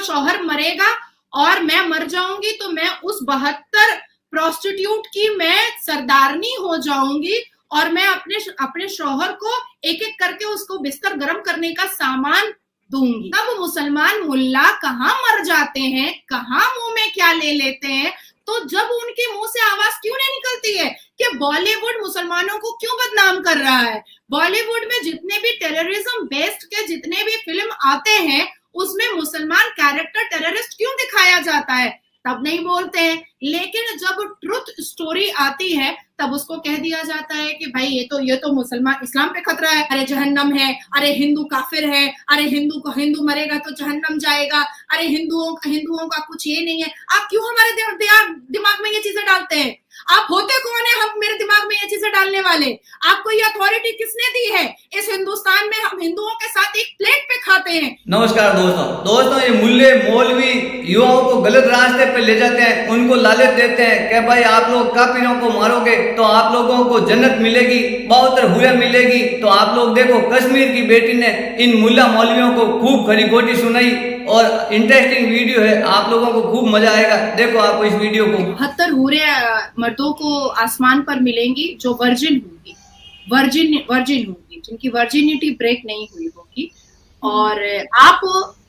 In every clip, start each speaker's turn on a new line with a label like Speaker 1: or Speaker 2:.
Speaker 1: शौहर मरेगा और मैं मर जाऊंगी तो मैं उस 72 प्रोस्टिट्यूट की मैं सरदारनी हो जाऊंगी और मैं अपने शौहर को एक एक करके उसको बिस्तर गर्म करने का सामान दूंगी। तब मुसलमान मुल्ला कहाँ मर जाते हैं, कहाँ मुंह में क्या ले लेते हैं। तो जब उनके मुंह से आवाज क्यों नहीं निकलती है कि बॉलीवुड मुसलमानों को क्यों बदनाम कर रहा है, बॉलीवुड में जितने भी टेररिज्म बेस्ड के जितने भी फिल्म आते हैं उसमें मुसलमान कैरेक्टर टेररिस्ट क्यों दिखाया जाता है, तब नहीं बोलते हैं। लेकिन जब ट्रुथ स्टोरी आती है तब उसको कह दिया जाता है कि भाई ये तो मुसलमान इस्लाम पे खतरा है, अरे जहन्नम है, अरे हिंदू काफिर है, अरे हिंदू मरेगा तो जहन्नम जाएगा, अरे हिंदुओं का कुछ ये नहीं है। आप क्यों हमारे दिमाग में ये चीजें डालते हैं? आप होते कौन है हम मेरे दिमाग में ये चीजें डालने वाले? आपको ये अथॉरिटी किसने दी है? इस हिंदुस्तान में हम हिंदुओं के साथ एक प्लेट पे खाते हैं।
Speaker 2: नमस्कार दोस्तों, ये मुल्ले मौलवी युवाओं को गलत रास्ते पे ले जाते हैं, उनको लालच देते हैं कि भाई आप लोग काफिरों को मारोगे तो आप लोगों को जन्नत मिलेगी, 72 हुए मिलेगी। तो आप लोग देखो, कश्मीर की बेटी ने इन मुल्ला मौलवियों को खूब खरी खोटी सुनाई और इंटरेस्टिंग वीडियो है, आप लोगों को खूब मजा आएगा। देखो आप इस वीडियो को।
Speaker 1: 72 हूरे मर्दों को आसमान पर मिलेंगी जो वर्जिन होंगी, जिनकी वर्जिनिटी ब्रेक नहीं हुई होगी। और आप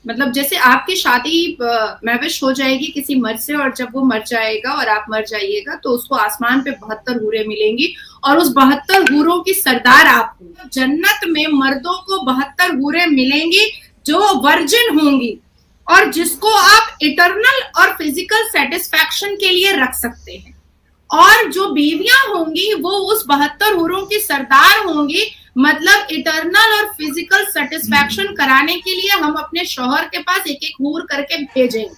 Speaker 1: मतलब जैसे आपकी शादी महविश हो जाएगी किसी मर्द से और जब वो मर जाएगा और आप मर जाइएगा तो उसको आसमान पे 72 हूरें मिलेंगी और उस 72 हूरों की सरदार आप होंगे। जन्नत में मर्दों को 72 हूरें मिलेंगी जो वर्जिन होंगी और जिसको आप इटरनल और फिजिकल सेटिस्फैक्शन के लिए रख सकते हैं। और जो बीवियां होंगी वो उस 72 हूरों की सरदार होंगी, मतलब इटरनल और फिजिकल सेटिस्फैक्शन कराने के लिए हम अपने शौहर के पास एक एक हूर करके भेजेंगे।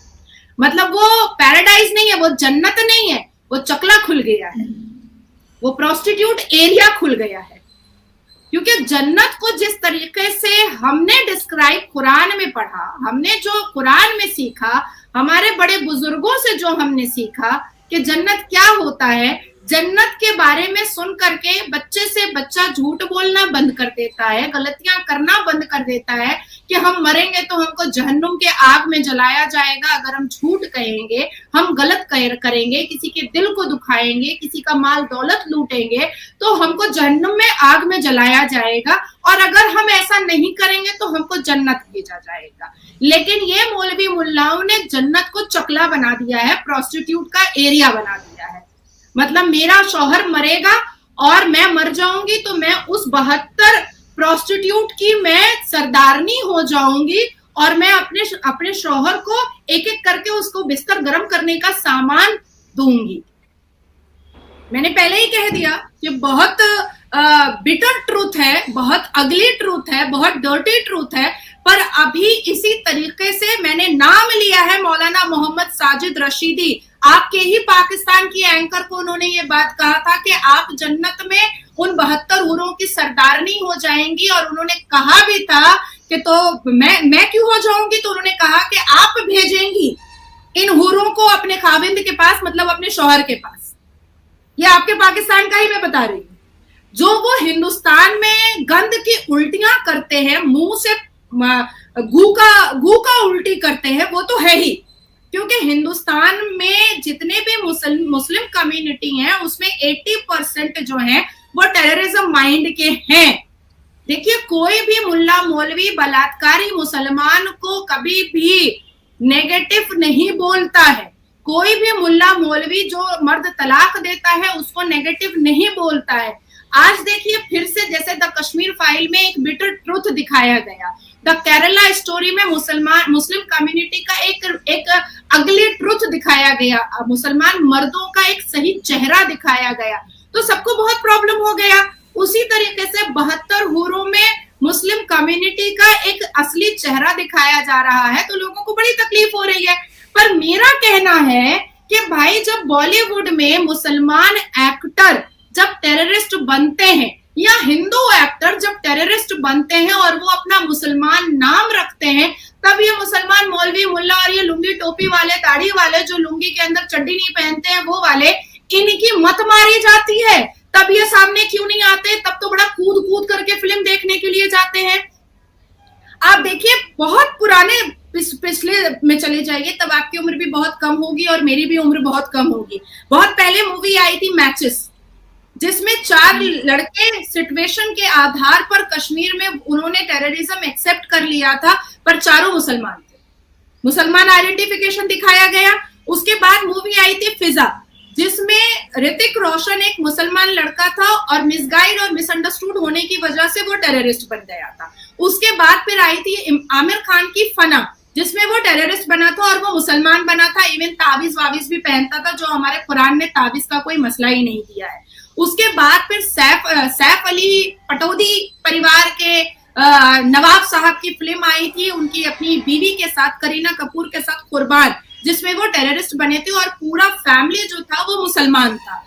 Speaker 1: मतलब वो पैराडाइज नहीं है, वो जन्नत नहीं है, वो चकला खुल गया है, वो प्रोस्टिट्यूट एरिया खुल गया है। क्योंकि जन्नत को जिस तरीके से हमने डिस्क्राइब कुरान में पढ़ा, हमने जो कुरान में सीखा, हमारे बड़े बुजुर्गों से जो हमने सीखा कि जन्नत क्या होता है, जन्नत के बारे में सुन करके बच्चे से बच्चा झूठ बोलना बंद कर देता है, गलतियां करना बंद कर देता है कि हम मरेंगे तो हमको जहन्नुम के आग में जलाया जाएगा अगर हम झूठ कहेंगे, हम गलत करेंगे, किसी के दिल को दुखाएंगे, किसी का माल दौलत लूटेंगे तो हमको जहन्नुम में आग में जलाया जाएगा और अगर हम ऐसा नहीं करेंगे तो हमको जन्नत भेजा जाएगा। लेकिन ये मौलवी मुल्लाओं ने जन्नत को चकला बना दिया है, प्रोस्टिट्यूट का एरिया बना दिया है। मतलब मेरा शौहर मरेगा और मैं मर जाऊंगी तो मैं उस 72 प्रोस्टिट्यूट की मैं सरदारनी हो जाऊंगी और मैं अपने शौहर को एक एक करके उसको बिस्तर गर्म करने का सामान दूंगी। मैंने पहले ही कह दिया कि बहुत बिटर ट्रूथ है, बहुत अगली ट्रूथ है, बहुत डर्टी ट्रूथ है। पर अभी इसी तरीके से मैंने नाम लिया है मौलाना मोहम्मद साजिद रशीदी, आपके ही पाकिस्तान की एंकर को उन्होंने ये बात कहा था कि आप जन्नत में उन 72 हूरों की सरदारनी हो जाएंगी। और उन्होंने कहा भी था कि तो मैं क्यों हो जाऊंगी, तो उन्होंने कहा कि आप भेजेंगी इन हूरों को अपने खाविंद के पास, मतलब अपने शौहर के पास। ये आपके पाकिस्तान का ही मैं बता रही हूँ। जो वो हिंदुस्तान में गंद की उल्टियां करते हैं, मुंह से गू का उल्टी करते हैं, वो तो है ही। क्योंकि हिंदुस्तान में जितने भी मुस्लिम कम्युनिटी हैं उसमें 80% जो हैं वो टेररिज्म माइंड के हैं। देखिए, कोई भी मुल्ला मौलवी बलात्कारी मुसलमान को कभी भी नेगेटिव नहीं बोलता है। कोई भी मुल्ला मौलवी जो मर्द तलाक देता है उसको नेगेटिव नहीं बोलता है। आज देखिए फिर से जैसे द कश्मीर फाइल में एक बिटर ट्रुथ दिखाया गया, द केरला स्टोरी में मुस्लिम कम्युनिटी का एक अगली ट्रुथ दिखाया गया, मुसलमान मर्दों का एक सही चेहरा दिखाया गया, तो सबको बहुत प्रॉब्लम हो गया। उसी तरीके से 72 हूरों में मुस्लिम कम्युनिटी का एक असली चेहरा दिखाया जा रहा है तो लोगों को बड़ी तकलीफ हो रही है। पर मेरा कहना है कि भाई जब बॉलीवुड में मुसलमान एक्टर जब टेररिस्ट बनते हैं या हिंदू एक्टर जब टेररिस्ट बनते हैं और वो अपना मुसलमान नाम रखते हैं, तब ये मुसलमान मौलवी मुल्ला और ये लुंगी टोपी वाले, दाढ़ी वाले जो लुंगी के अंदर चड्डी नहीं पहनते हैं वो वाले, इनकी मत मारी जाती है। तब ये सामने क्यों नहीं आते? तब तो बड़ा कूद कूद करके फिल्म देखने के लिए जाते हैं। आप देखिए बहुत पुराने पिछले में चले जाइए, तब आपकी उम्र भी बहुत कम होगी और मेरी भी उम्र बहुत कम होगी। बहुत पहले मूवी आई थी मैचेस, जिसमें 4 लड़के सिचुएशन के आधार पर कश्मीर में उन्होंने टेररिज्म एक्सेप्ट कर लिया था, पर चारों मुसलमान थे। मुसलमान आइडेंटिफिकेशन दिखाया गया। उसके बाद मूवी आई थी फिजा, जिसमें ऋतिक रोशन एक मुसलमान लड़का था और मिसगाइड और मिसअंडरस्टूड होने की वजह से वो टेररिस्ट बन गया था। उसके बाद फिर आई थी आमिर खान की फना, जिसमें वो टेररिस्ट बना था और वो मुसलमान बना था, इवन ताबीज वाबीज भी पहनता था, जो हमारे कुरान में ताबीज का कोई मसला ही नहीं दिया है। उसके बाद फिर सैफ अली पटौदी परिवार के नवाब साहब की फिल्म आई थी, उनकी अपनी बीवी के साथ, करीना कपूर के साथ, कुर्बान, जिसमें वो टेररिस्ट बने थे और पूरा फैमिली जो था वो मुसलमान था।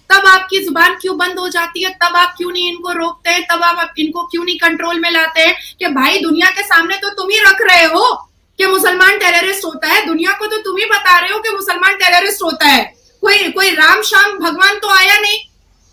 Speaker 1: तब आपकी जुबान क्यों बंद हो जाती है? तब आप क्यों नहीं इनको रोकते हैं? तब आप इनको क्यों नहीं कंट्रोल में लाते हैं कि भाई दुनिया के सामने तो तुम ही रख रहे हो कि मुसलमान टेररिस्ट होता है, दुनिया को तो तुम ही बता रहे हो कि मुसलमान टेररिस्ट होता है। कोई राम शाम भगवान तो आया नहीं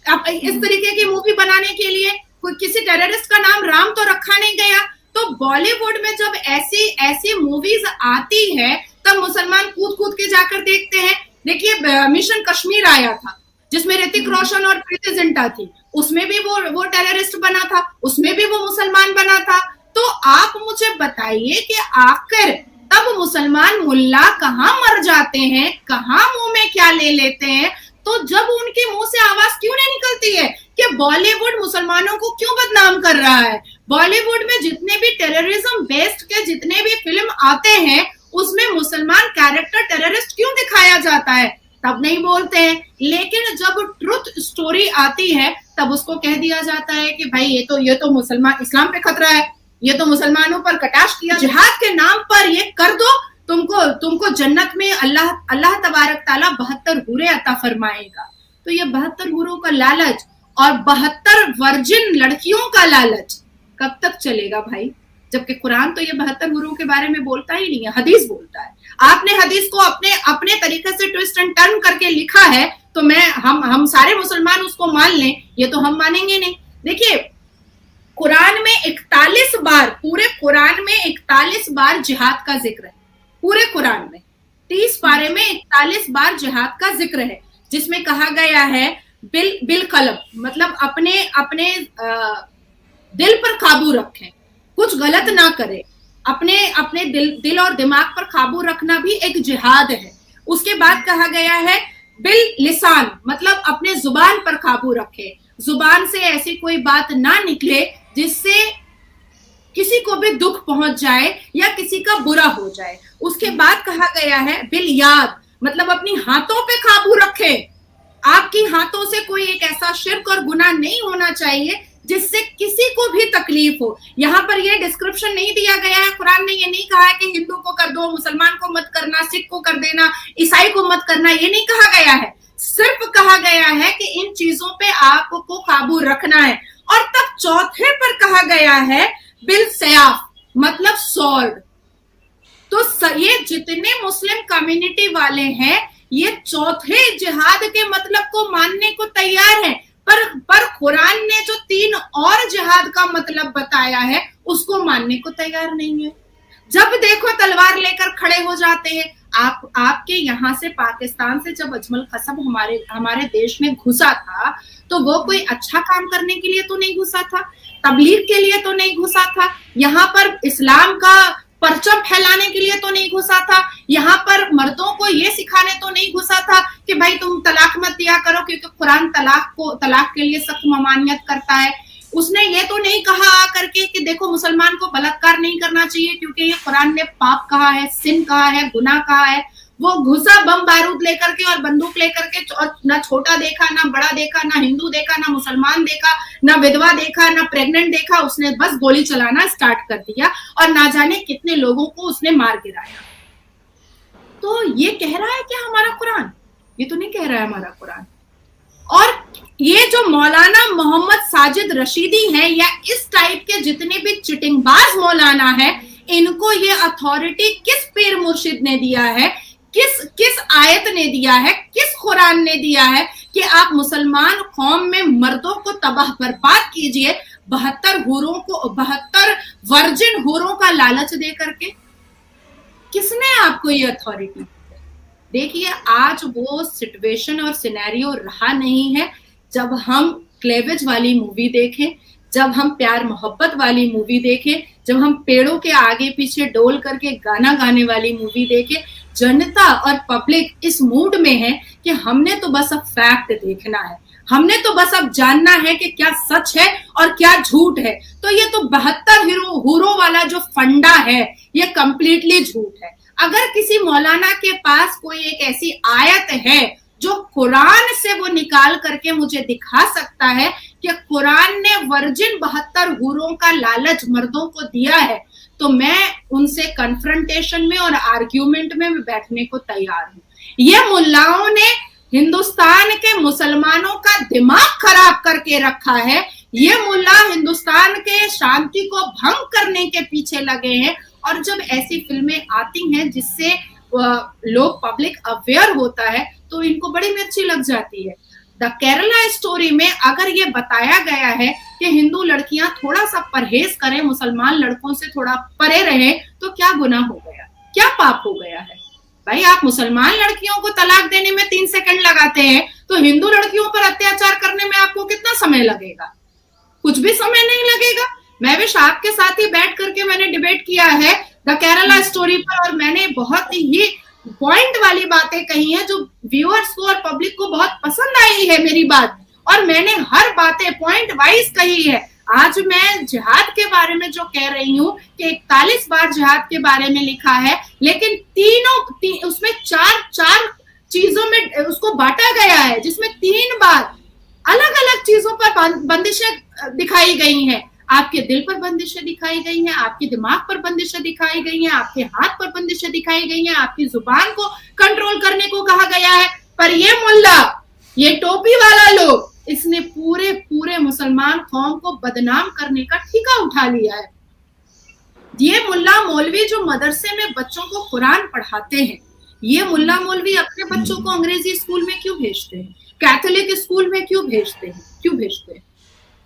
Speaker 1: इस तरीके की मूवी बनाने के लिए, कोई किसी टेररिस्ट का नाम राम तो रखा नहीं गया। तो बॉलीवुड में जब ऐसी मूवीज आती है तब मुसलमान कूद कूद के जाकर देखते हैं। देखिए मिशन कश्मीर आया था, जिसमें ऋतिक रोशन और प्रीति जिंटा थी, उसमें भी वो टेररिस्ट बना था, उसमें भी वो मुसलमान बना था। तो आप मुझे बताइए कि आखिर तब मुसलमान मुल्ला कहाँ मर जाते हैं, कहाँ मुंह में क्या ले लेते हैं? तो जब उनके मुंह से आवाज क्यों नहीं निकलती है कि बॉलीवुड मुसलमानों को क्यों बदनाम कर रहा है? बॉलीवुड में जितने भी टेररिज्म बेस्ड के जितने भी फिल्म आते हैं उसमें मुसलमान कैरेक्टर टेररिस्ट क्यों दिखाया जाता है? तब नहीं बोलते हैं। लेकिन जब ट्रुथ स्टोरी आती है तब उसको कह दिया जाता है कि भाई ये तो मुसलमान, इस्लाम पे खतरा है, ये तो मुसलमानों पर कटाक्ष किया, जिहाद के नाम पर ये कर दो, तुमको जन्नत में अल्लाह तबारक ताला 72 हूरें अता फरमाएगा। तो ये 72 हूरों का लालच और 72 वर्जिन लड़कियों का लालच कब तक चलेगा भाई? जबकि कुरान तो ये 72 हूरों के बारे में बोलता ही नहीं है, हदीस बोलता है। आपने हदीस को अपने तरीके से ट्विस्ट एंड टर्न करके लिखा है, तो हम सारे मुसलमान उसको मान लें, ये तो हम मानेंगे नहीं। देखिए कुरान में 41 बार, पूरे कुरान में 41 बार जिहाद का जिक्र है। पूरे कुरान में 30 पारे में 41 बार जिहाद का जिक्र है, जिसमें कहा गया है बिल कलम, मतलब अपने दिल पर काबू रखें, कुछ गलत ना करें, अपने दिल और दिमाग पर काबू रखना भी एक जिहाद है। उसके बाद कहा गया है बिल लिसान, मतलब अपने जुबान पर काबू रखे, जुबान से ऐसी कोई बात ना निकले जिससे किसी को भी दुख पहुंच जाए या किसी का बुरा हो जाए। उसके बाद कहा गया है बिल याद, मतलब अपनी हाथों पे काबू रखे, आपकी हाथों से कोई एक ऐसा शिर्क और गुनाह नहीं होना चाहिए जिससे किसी को भी तकलीफ हो। यहाँ पर ये डिस्क्रिप्शन नहीं दिया गया है, कुरान ने ये नहीं कहा है कि हिंदू को कर दो, मुसलमान को मत करना, सिख को कर देना, ईसाई को मत करना, ये नहीं कहा गया है। सिर्फ कहा गया है कि इन चीजों पे आपको काबू रखना है। और तब चौथे पर कहा गया है बिल सयाफ, मतलब सॉर्ड। तो ये जितने मुस्लिम कम्युनिटी वाले हैं ये चौथे जिहाद के मतलब को मानने को तैयार हैं, पर कुरान ने जो 3 और जिहाद का मतलब बताया है उसको मानने को तैयार नहीं है। जब देखो तलवार लेकर खड़े हो जाते हैं। आपके यहाँ से पाकिस्तान से जब अजमल कसब हमारे देश में घुसा था तो वो कोई अच्छा काम करने के लिए तो नहीं घुसा था, तबलीग के लिए तो नहीं घुसा था, यहाँ पर इस्लाम का परचम फैलाने के लिए तो नहीं घुसा था, यहाँ पर मर्दों को ये सिखाने तो नहीं घुसा था कि भाई तुम तलाक मत दिया करो क्योंकि कुरान तलाक के लिए सख्त ममानियत करता है। उसने ये तो नहीं कहा आकर के कि देखो मुसलमान को बलात्कार नहीं करना चाहिए क्योंकि ये कुरान ने पाप कहा है, सिन कहा है, गुनाह कहा है। वो घुसा बम बारूद लेकर के और बंदूक लेकर के, और ना छोटा देखा, ना बड़ा देखा, ना हिंदू देखा, ना मुसलमान देखा, ना विधवा देखा, ना प्रेग्नेंट देखा, उसने बस गोली चलाना स्टार्ट कर दिया और ना जाने कितने लोगों को उसने मार गिराया। तो ये कह रहा है क्या हमारा कुरान? ये तो नहीं कह रहा है हमारा कुरान। और ये जो मौलाना मोहम्मद साजिद रशीदी है या इस टाइप के जितने भी चिटिंगबाज मौलाना है, इनको ये अथॉरिटी किस पीर मुर्शिद ने दिया है, किस आयत ने दिया है, किस कुरान ने दिया है कि आप मुसलमान कौम में मर्दों को तबाह बर्बाद कीजिए 72 वर्जिन हूरों का लालच दे करके? किसने आपको ये अथॉरिटी? देखिए, आज वो सिचुएशन और सिनेरियो रहा नहीं है जब हम क्लेवेज वाली मूवी देखें, जब हम प्यार मोहब्बत वाली मूवी देखें, जब हम पेड़ों के आगे पीछे डोल करके गाना गाने वाली मूवी देखें। जनता और पब्लिक इस मूड में है कि हमने तो बस अब फैक्ट देखना है, हमने तो बस अब जानना है कि क्या सच है और क्या झूठ है। तो ये तो 72 हीरो वाला जो फंडा है ये कंप्लीटली झूठ है। अगर किसी मौलाना के पास कोई एक ऐसी आयत है जो कुरान से वो निकाल करके मुझे दिखा सकता है कि कुरान ने वर्जिन 72 हूरों का लालच मर्दों को दिया है, तो मैं उनसे कन्फ्रंटेशन में और आर्ग्यूमेंट में बैठने को तैयार हूं। ये मुल्लाओं ने हिंदुस्तान के मुसलमानों का दिमाग खराब करके रखा है। ये मुल्ला हिंदुस्तान के शांति को भंग करने के पीछे लगे हैं। और जब ऐसी फिल्में आती हैं जिससे लोग पब्लिक अवेयर होता है तो इनको बड़ी मिर्ची लग जाती है। द केरला स्टोरी में अगर ये बताया गया है कि हिंदू लड़कियां थोड़ा सा परहेज करें, मुसलमान लड़कों से थोड़ा परे रहें, तो क्या गुनाह हो गया, क्या पाप हो गया है? भाई, आप मुसलमान लड़कियों को तलाक देने में 3 सेकंड लगाते हैं तो हिंदू लड़कियों पर अत्याचार करने में आपको कितना समय लगेगा? कुछ भी समय नहीं लगेगा। महविश, आपके साथ ही बैठ करके मैंने डिबेट किया है द केरला स्टोरी पर, और मैंने बहुत ही पॉइंट वाली बातें कही हैं जो व्यूअर्स को और पब्लिक को बहुत पसंद आई है मेरी बात, और मैंने हर बातें पॉइंट वाइज कही है। आज मैं जिहाद के बारे में जो कह रही हूँ कि 41 बार जिहाद के बारे में लिखा है, लेकिन उसमें चार चीजों में उसको बांटा गया है, जिसमें 3 बार अलग अलग चीजों पर बंदिशें दिखाई गई हैं। आपके दिल पर बंदिशें दिखाई गई हैं, आपके दिमाग पर बंदिशें दिखाई गई हैं, आपके हाथ पर बंदिशें दिखाई गई हैं, आपकी जुबान को कंट्रोल करने को कहा गया है। पर ये मुल्ला, ये टोपी वाला लोग, इसने पूरे मुसलमान कौम को बदनाम करने का ठेका उठा लिया है। ये मुल्ला मौलवी जो मदरसे में बच्चों को कुरान पढ़ाते हैं, ये मुल्ला मौलवी अपने बच्चों को अंग्रेजी स्कूल में क्यों भेजते हैं? कैथोलिक स्कूल में क्यों भेजते हैं?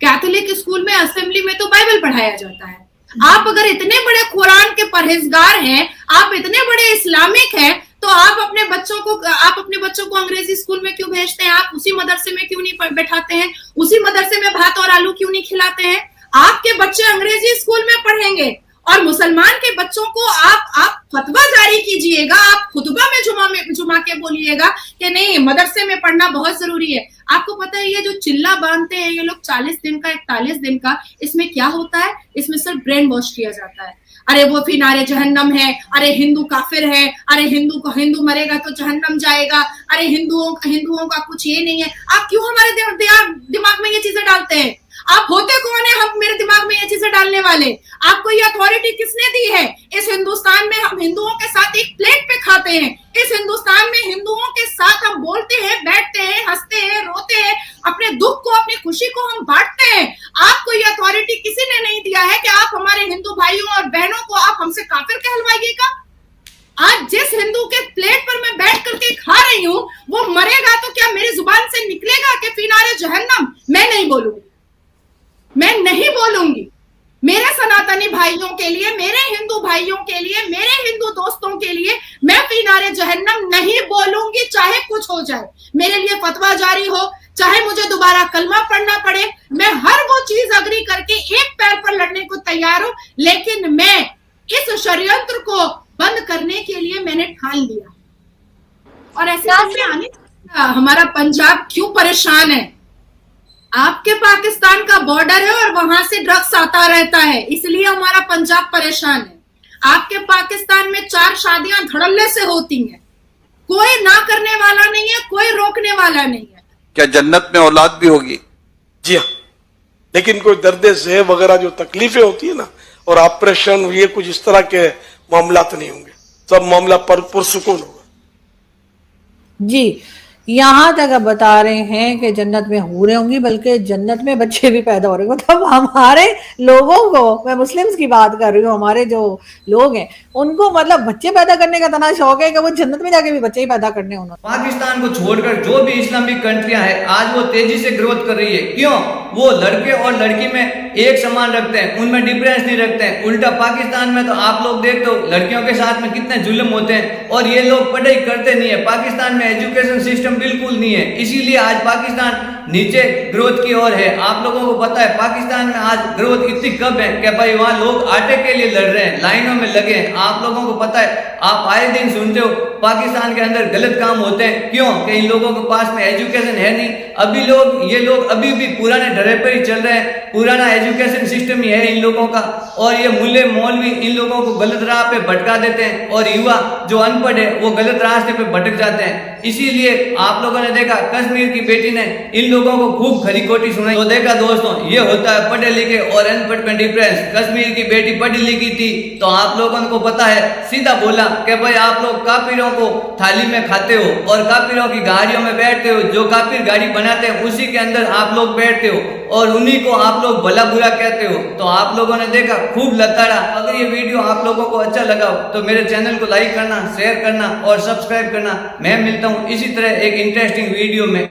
Speaker 1: कैथोलिक स्कूल में असेंबली में तो बाइबल पढ़ाया जाता है। आप अगर इतने बड़े कुरान के परहेजगार हैं, आप इतने बड़े इस्लामिक हैं, तो आप अपने बच्चों को अंग्रेजी स्कूल में क्यों भेजते हैं? आप उसी मदरसे में क्यों नहीं बैठाते हैं? उसी मदरसे में भात और आलू क्यों नहीं खिलाते हैं? आपके बच्चे अंग्रेजी स्कूल में पढ़ेंगे और मुसलमान के बच्चों को आप फतवा जारी कीजिएगा, आप खुतबा में जुमा के बोलिएगा कि नहीं, मदरसे में पढ़ना बहुत जरूरी है। आपको पता है ये जो चिल्ला बांधते हैं ये लोग 40 दिन का 41 दिन का, इसमें क्या होता है? इसमें सिर्फ ब्रेन वॉश किया जाता है। अरे वो फिनारे जहन्नम है, अरे हिंदू काफिर है, अरे हिंदू मरेगा तो जहन्नम जाएगा, अरे हिंदुओं का कुछ ये नहीं है। आप क्यों हमारे दिमाग में ये चीजें डालते हैं? आप होते कौन है हम मेरे दिमाग में ये चीजें डालने वाले? आपको ये अथॉरिटी किसने दी है? इस हिंदुस्तान में हम हिंदुओं के साथ एक प्लेट पे खाते हैं। इस हिंदुस्तान में हिंदुओं के साथ हम बोलते हैं, बैठते हैं, हंसते हैं, रोते हैं, अपने दुख को, अपनी खुशी को हम बांटते हैं। आपको ये अथॉरिटी किसी ने नहीं दिया है कि आप हमारे हिंदू भाइयों और बहनों को आप हमसे काफिर कहलवाइएगा। आज जिस हिंदू के प्लेट पर मैं बैठ करके खा रही हूँ वो मरेगा तो क्या मेरी जुबान से निकलेगा कि फिनारे जहन्नम? मैं नहीं बोलूंगी, मैं नहीं बोलूंगी। मेरे सनातनी भाइयों के लिए, मेरे हिंदू भाइयों के लिए, मेरे हिंदू दोस्तों के लिए मैं फिनारे जहन्नम नहीं बोलूंगी, चाहे कुछ हो जाए। मेरे लिए फतवा जारी हो, चाहे मुझे दोबारा कलमा पढ़ना पड़े, मैं हर वो चीज अग्री करके एक पैर पर लड़ने को तैयार हूं। लेकिन मैं इस षड्यंत्र को बंद करने के लिए मैंने ठान लिया। और ऐसे हमारा पंजाब क्यों परेशान है? आपके पाकिस्तान का बॉर्डर है और वहां से ड्रग्स आता रहता है, इसलिए हमारा पंजाब परेशान है। आपके पाकिस्तान में 4 शादियां धड़ल्ले से होती हैं, कोई ना करने वाला नहीं है, कोई रोकने वाला नहीं है।
Speaker 3: क्या जन्नत में औलाद भी होगी?
Speaker 4: जी हाँ, लेकिन कोई दर्द ज़ेह वगैरह जो तकलीफें होती है ना, और ऑपरेशन, ये कुछ इस तरह के मामला तो नहीं होंगे, सब मामला पुरसुकून होगा।
Speaker 5: जी, यहाँ तक अब बता रहे हैं कि जन्नत में हूरें होंगी, बल्कि जन्नत में बच्चे भी पैदा हो रहे हैं। मतलब हमारे लोगों को, मैं मुस्लिम्स की बात कर रही हूँ, हमारे जो लोग हैं उनको मतलब बच्चे पैदा करने का इतना शौक है कि वो जन्नत में जाके भी बच्चे ही पैदा करने उन्होंने।
Speaker 2: पाकिस्तान को छोड़कर जो भी इस्लामिक कंट्रियां हैं आज वो तेजी से ग्रोथ कर रही है। क्यों? वो लड़के और लड़की में एक समान रखते हैं, उनमें डिफरेंस नहीं रखते हैं। उल्टा पाकिस्तान में तो आप लोग देखते हो लड़कियों के साथ में कितने जुल्म होते हैं और ये लोग पढ़ाई करते नहीं है। पाकिस्तान में एजुकेशन सिस्टम बिल्कुल नहीं है, इसीलिए आज पाकिस्तान नीचे ग्रोथ की ओर है। आप लोगों को पता है पाकिस्तान में आज ग्रोथ इतनी कम है कि भाई वहां लोग आटे के लिए लड़ रहे हैं, लाइनों में लगे हैं। आप लोगों को पता है, आप आए दिन सुनते हो पाकिस्तान के अंदर गलत काम होते हैं। क्यों? कि इन लोगों के पास में एजुकेशन है नहीं। ये लोग अभी भी पुराने ढर्रे पर ही चल रहे हैं, पुराना एजुकेशन सिस्टम ही है इन लोगों का। और ये मुल्ले मौलवी इन लोगों को गलत राह पे भटका देते हैं और युवा जो अनपढ़ है वो गलत रास्ते पे भटक जाते हैं। इसीलिए आप लोगों ने देखा कश्मीर की बेटी ने इन लोगों को खूब खरी खोटी सुनाई। तो देखा दोस्तों, ये होता है पढ़े लिखे और अनपढ़ में डिफरेंस। कश्मीर की बेटी पढ़ी लिखी थी तो आप लोगों को पता है, सीधा बोला कि भाई आप लोग काफिरों को थाली में खाते हो और काफिरों की गाड़ियों में बैठते हो। जो काफिर गाड़ी बनाते हैं उसी के अंदर आप लोग बैठते हो और उन्हीं को आप लोग भला बुरा कहते हो। तो आप लोगों ने देखा खूब लताड़ा। अगर ये वीडियो आप लोगों को अच्छा लगा तो मेरे चैनल को लाइक करना, शेयर करना और सब्सक्राइब करना। मैं मिलता हूँ इसी तरह एक इंटरेस्टिंग वीडियो में।